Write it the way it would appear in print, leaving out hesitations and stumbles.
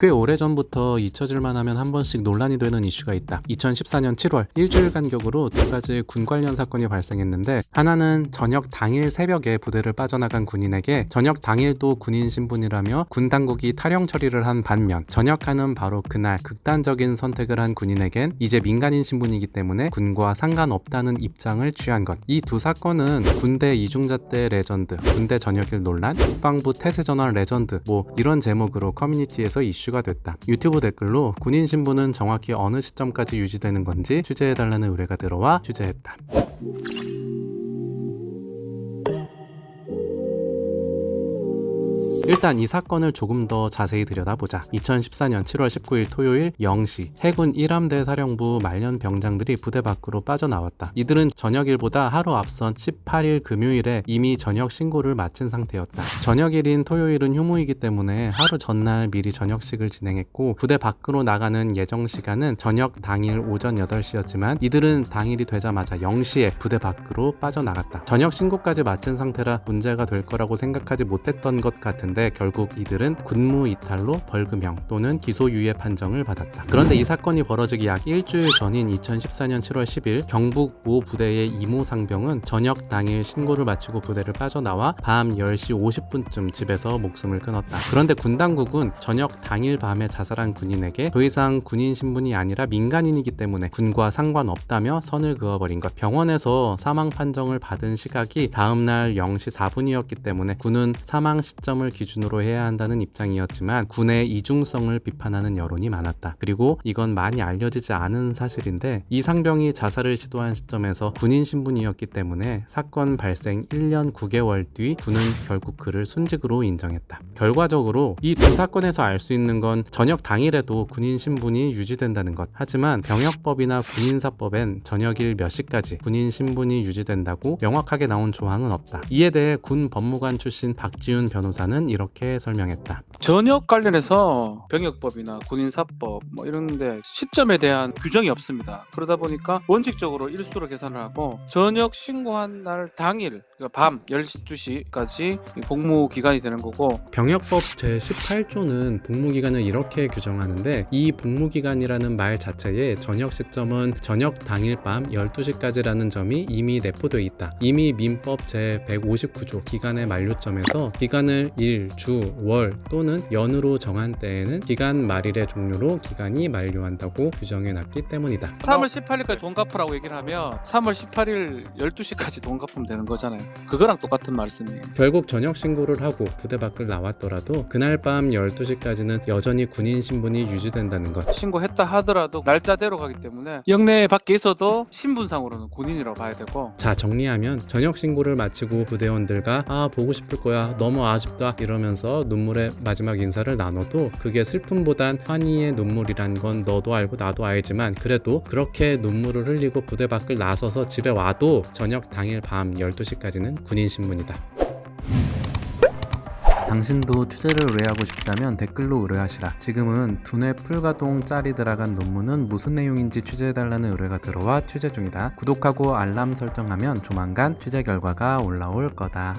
꽤 오래전부터 잊혀질만 하면 한 번씩 논란이 되는 이슈가 있다. 2014년 7월 일주일 간격으로 두 가지 군 관련 사건이 발생했는데, 하나는 저녁 당일 새벽에 부대를 빠져나간 군인에게 저녁 당일도 군인 신분이라며 군 당국이 탈영 처리를 한 반면, 전역하는 바로 그날 극단적인 선택을 한 군인에겐 이제 민간인 신분이기 때문에 군과 상관없다는 입장을 취한 것. 이 두 사건은 군대 이중자 때 레전드, 군대 전역일 논란, 국방부 태세 전환 레전드, 뭐 이런 제목으로 커뮤니티에서 이슈가 됐다. 유튜브 댓글로 군인 신분은 정확히 어느 시점까지 유지되는 건지 취재해달라는 의뢰가 들어와 취재했다. 일단 이 사건을 조금 더 자세히 들여다보자. 2014년 7월 19일 토요일 0시 해군 1함대 사령부 말년 병장들이 부대 밖으로 빠져나왔다. 이들은 저녁일보다 하루 앞선 18일 금요일에 이미 저녁 신고를 마친 상태였다. 저녁일인 토요일은 휴무이기 때문에 하루 전날 미리 저녁식을 진행했고, 부대 밖으로 나가는 예정 시간은 저녁 당일 오전 8시였지만 이들은 당일이 되자마자 0시에 부대 밖으로 빠져나갔다. 저녁 신고까지 마친 상태라 문제가 될 거라고 생각하지 못했던 것 같은데, 결국 이들은 군무 이탈로 벌금형 또는 기소유예 판정을 받았다. 그런데 이 사건이 벌어지기 약 일주일 전인 2014년 7월 10일 경북 5부대의 이모 상병은 저녁 당일 신고를 마치고 부대를 빠져나와 밤 10시 50분쯤 집에서 목숨을 끊었다. 그런데 군 당국은 저녁 당일 밤에 자살한 군인에게 더 이상 군인 신분이 아니라 민간인이기 때문에 군과 상관없다며 선을 그어버린 것. 병원에서 사망 판정을 받은 시각이 다음날 0시 4분이었기 때문에 군은 사망 시점을 기준으로 해야 한다는 입장이었지만 군의 이중성을 비판하는 여론이 많았다. 그리고 이건 많이 알려지지 않은 사실인데, 이 상병이 자살을 시도한 시점에서 군인 신분이었기 때문에 사건 발생 1년 9개월 뒤 군은 결국 그를 순직으로 인정했다. 결과적으로 이 두 사건에서 알 수 있는 건 저녁 당일에도 군인 신분이 유지된다는 것. 하지만 병역법이나 군인사법엔 저녁일 몇 시까지 군인 신분이 유지된다고 명확하게 나온 조항은 없다. 이에 대해 군 법무관 출신 박지훈 변호사는 이렇게 설명했다. 전역 관련해서 병역법이나 군인사법 이런데 시점에 대한 규정이 없습니다. 그러다 보니까 원칙적으로 일수로 계산을 하고 전역 신고한 날 당일, 그러니까 밤 10시, 2시까지 복무 기간이 되는 거고, 병역법 제18조는 복무기간을 이렇게 규정하는데, 이 복무기간이라는 말 자체에 저녁 시점은 저녁 당일 밤 12시까지라는 점이 이미 내포되어 있다. 이미 민법 제159조 기간의 만료점에서 기간을 일, 주, 월 또는 연으로 정한 때에는 기간 말일의 종료로 기간이 만료한다고 규정해놨기 때문이다. 3월 18일까지 돈 갚으라고 얘기를 하면 3월 18일 12시까지 돈 갚으면 되는 거잖아요. 그거랑 똑같은 말씀이에요. 결국 저녁 신고를 하고 부대 밖을 나왔더라도 그날 밤 12시까지는 여전히 군인 신분이 유지된다는 것. 신고했다 하더라도 날짜대로 가기 때문에 영내 밖에 있어도 신분상으로는 군인이라고 봐야 되고. 자, 정리하면 저녁 신고를 마치고 부대원들과 보고 싶을 거야, 너무 아쉽다 이러면서 눈물의 마지막 인사를 나눠도 그게 슬픔보단 환희의 눈물이란 건 너도 알고 나도 알지만, 그래도 그렇게 눈물을 흘리고 부대 밖을 나서서 집에 와도 저녁 당일 밤 12시까지는 군인 신분이다. 당신도 취재를 의뢰하고 싶다면 댓글로 의뢰하시라. 지금은 두뇌 풀가동 짤이 들어간 논문은 무슨 내용인지 취재해달라는 의뢰가 들어와 취재 중이다. 구독하고 알람 설정하면 조만간 취재 결과가 올라올 거다.